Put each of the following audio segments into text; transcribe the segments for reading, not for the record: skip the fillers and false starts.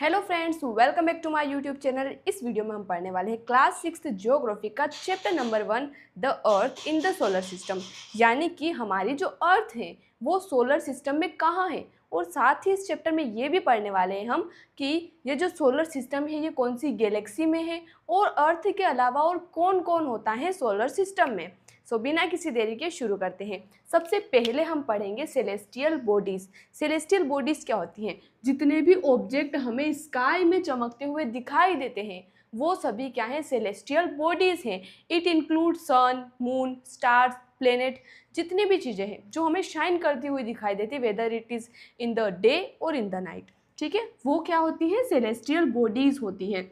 Hello friends, welcome back to my YouTube channel. इस video में हम पढ़ने वाले हैं क्लास 6 ज्योग्राफी का chapter number 1 the earth in the solar system. यानी कि हमारी जो अर्थ है वो सोलर सिस्टम में कहाँ है। और साथ ही इस चैप्टर में ये भी पढ़ने वाले हैं हम कि ये जो सोलर सिस्टम है ये कौन सी गैलेक्सी में है और अर्थ के अलावा और कौन कौन होता है सोलर सिस्टम में। सो बिना किसी देरी के शुरू करते हैं। सबसे पहले हम पढ़ेंगे सेलेस्टियल बॉडीज़। सेलेस्टियल बॉडीज़ क्या होती हैं? जितने भी ऑब्जेक्ट हमें स्काई में चमकते हुए दिखाई देते हैं वो सभी क्या हैं? सेलेस्टियल बॉडीज़ हैं। It include sun, moon, stars, planet, जितनी भी चीज़ें हैं जो हमें शाइन करती हुई दिखाई देती है, whether it is in the day और इन द नाइट। ठीक है, वो क्या होती है? सेलेस्टियल बॉडीज़ होती हैं।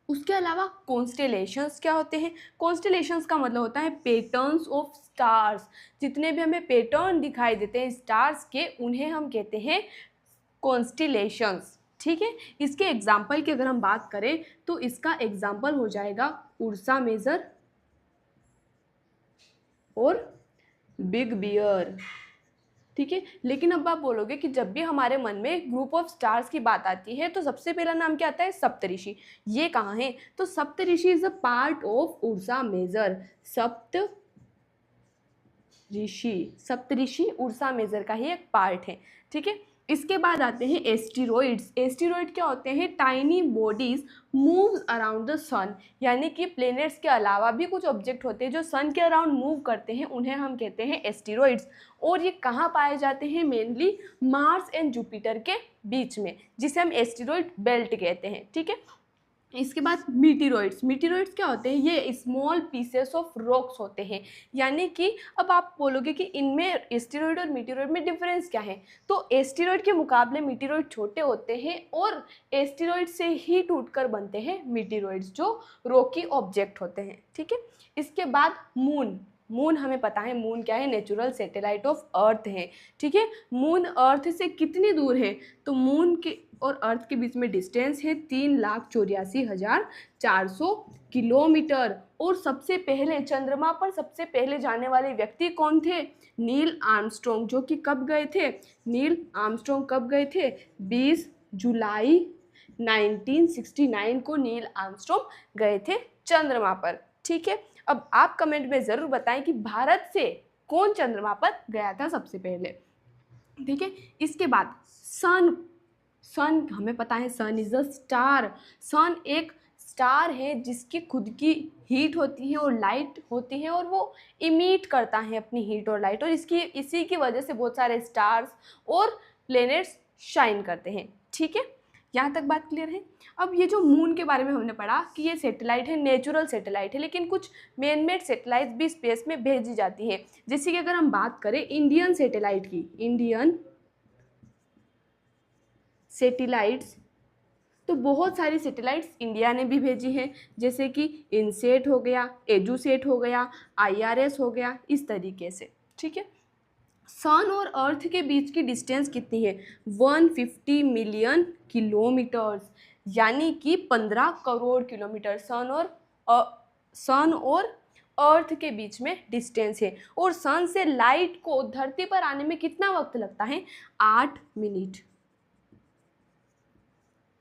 उसके अलावा कॉन्स्टेलेशंस क्या होते हैं? कॉन्स्टेलेशंस का मतलब होता है पैटर्न्स ऑफ स्टार्स। जितने भी हमें पैटर्न दिखाई देते हैं स्टार्स के उन्हें हम कहते हैं कॉन्स्टेलेशंस। ठीक है, इसके एग्जाम्पल की अगर हम बात करें तो इसका एग्जाम्पल हो जाएगा उर्सा मेजर और बिग बियर। ठीक है, लेकिन अब आप बोलोगे कि जब भी हमारे मन में ग्रुप ऑफ स्टार्स की बात आती है तो सबसे पहला नाम क्या आता है? सप्तऋषि। ये कहाँ है? तो Saptarishi is a part of Ursa Major. Saptarishi Ursa Major का ही एक पार्ट है। ठीक है, इसके बाद आते हैं एस्टेरॉइड्स। एस्टेरॉइड क्या होते हैं? Tiny bodies moves around the sun. यानी कि प्लैनेट्स के अलावा भी कुछ ऑब्जेक्ट होते हैं जो सन के अराउंड मूव करते हैं, उन्हें हम कहते हैं एस्टेरॉइड्स। और ये कहाँ पाए जाते हैं? मेनली मार्स एंड जुपिटर के बीच में, जिसे हम एस्टेरॉइड बेल्ट कहते हैं। ठीक है, इसके बाद मीटेरॉइड्स। मीटेरॉइड्स क्या होते हैं? ये स्मॉल पीसेस ऑफ रॉक्स होते हैं। यानी कि अब आप बोलोगे कि इनमें एस्टेरॉइड और मीटेरॉइड में डिफरेंस क्या है, तो एस्टेरॉइड के मुकाबले मीटेरॉइड छोटे होते हैं और एस्टेरॉइड से ही टूटकर बनते हैं मीटेरॉइड्स जो रॉकी ऑब्जेक्ट होते हैं। ठीक है, इसके बाद मून। मून हमें पता है मून क्या है? नेचुरल सैटेलाइट ऑफ अर्थ है। ठीक है, मून अर्थ से कितनी दूर है? तो मून के और अर्थ के बीच में डिस्टेंस है 3,84,400 किलोमीटर। और सबसे पहले चंद्रमा पर सबसे पहले जाने वाले व्यक्ति कौन थे? Neil Armstrong. जो कि कब गए थे? नील आर्मस्ट्रॉन्ग कब गए थे? 20 जुलाई 1969 को नील आर्मस्ट्रॉन्ग गए थे चंद्रमा पर। ठीक है, अब आप कमेंट में ज़रूर बताएं कि भारत से कौन चंद्रमा पर गया था सबसे पहले। ठीक है, इसके बाद सन। सन हमें पता है सन इज अ स्टार। सन एक स्टार है जिसकी खुद की हीट होती है और लाइट होती है और वो इमिट करता है अपनी हीट और लाइट, और इसी की वजह से बहुत सारे स्टार्स और प्लैनेट्स शाइन करते हैं। ठीक है, यहाँ तक बात क्लियर है। अब ये जो मून के बारे में हमने पढ़ा कि ये सैटेलाइट है, नेचुरल सैटेलाइट है, लेकिन कुछ मैन मेड सैटेलाइट भी स्पेस में भेजी जाती हैं। जैसे कि अगर हम बात करें इंडियन सैटेलाइट की, इंडियन सैटेलाइट्स, तो बहुत सारी सैटेलाइट्स इंडिया ने भी भेजी हैं। जैसे कि इनसेट हो गया, एजुसेट हो गया, IRS हो गया, इस तरीके से। ठीक है, सन और अर्थ के बीच की डिस्टेंस कितनी है? 150 मिलियन किलोमीटर्स, यानी कि 15 करोड़ किलोमीटर सन और अर्थ के बीच में डिस्टेंस है। और सन से लाइट को धरती पर आने में कितना वक्त लगता है? 8 मिनट।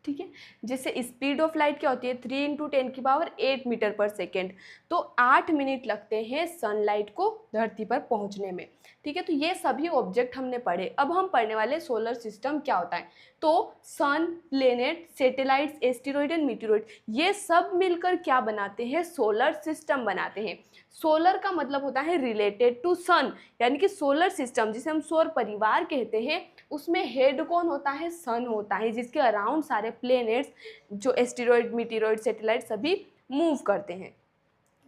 ठीक है, जैसे स्पीड ऑफ लाइट क्या होती है? 3 × 10⁸ मीटर पर सेकेंड। तो 8 मिनट लगते हैं सनलाइट को धरती पर पहुंचने में। ठीक है, तो ये सभी ऑब्जेक्ट हमने पढ़े। अब हम पढ़ने वाले सोलर सिस्टम क्या होता है। तो सन, प्लेनेट, सैटेलाइट्स, एस्टेरॉइड एंड मीटेरॉइड, ये सब मिलकर क्या बनाते हैं? सोलर सिस्टम बनाते हैं। सोलर का मतलब होता है रिलेटेड टू सन, यानी कि सोलर सिस्टम जिसे हम सौर परिवार कहते हैं उसमें हेड कौन होता है? सन होता है, जिसके अराउंड सारे प्लैनेट्स जो एस्टेरॉइड, मीटेरॉइड, सैटेलाइट सभी मूव करते हैं।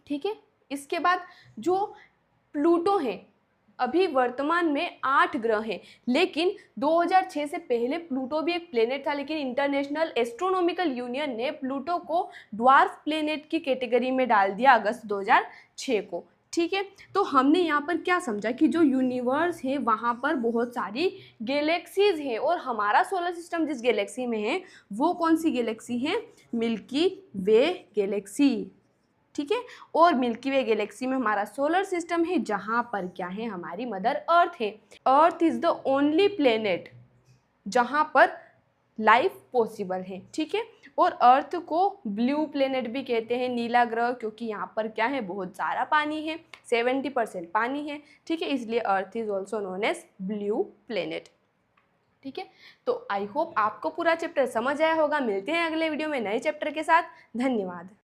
ठीक है, इसके बाद जो प्लूटो है, अभी वर्तमान में 8 ग्रह हैं, लेकिन 2006 से पहले प्लूटो भी एक प्लेनेट था, लेकिन इंटरनेशनल एस्ट्रोनॉमिकल यूनियन ने प्लूटो को ड्वार्फ प्लेनेट की कैटेगरी में डाल दिया अगस्त 2006 को। ठीक है, तो हमने यहाँ पर क्या समझा कि जो यूनिवर्स है वहाँ पर बहुत सारी गैलेक्सीज हैं, और हमारा सोलर सिस्टम जिस गैलेक्सी में है वो कौन सी गैलेक्सी है? मिल्की वे गैलेक्सी। ठीक है, और मिल्की वे गैलेक्सी में हमारा सोलर सिस्टम है जहाँ पर क्या है? हमारी मदर अर्थ है। Earth is the only planet जहाँ पर लाइफ पॉसिबल है, ठीक है। और अर्थ को ब्लू प्लेनेट भी कहते हैं, नीला ग्रह, क्योंकि यहाँ पर क्या है, बहुत सारा पानी है, 70% पानी है, ठीक है, इसलिए earth is also known as blue planet, ठीक है। तो आई होप आपको पूरा चैप्टर समझ आया होगा। मिलते हैं अगले वीडियो में नए चैप्टर के साथ। धन्यवाद।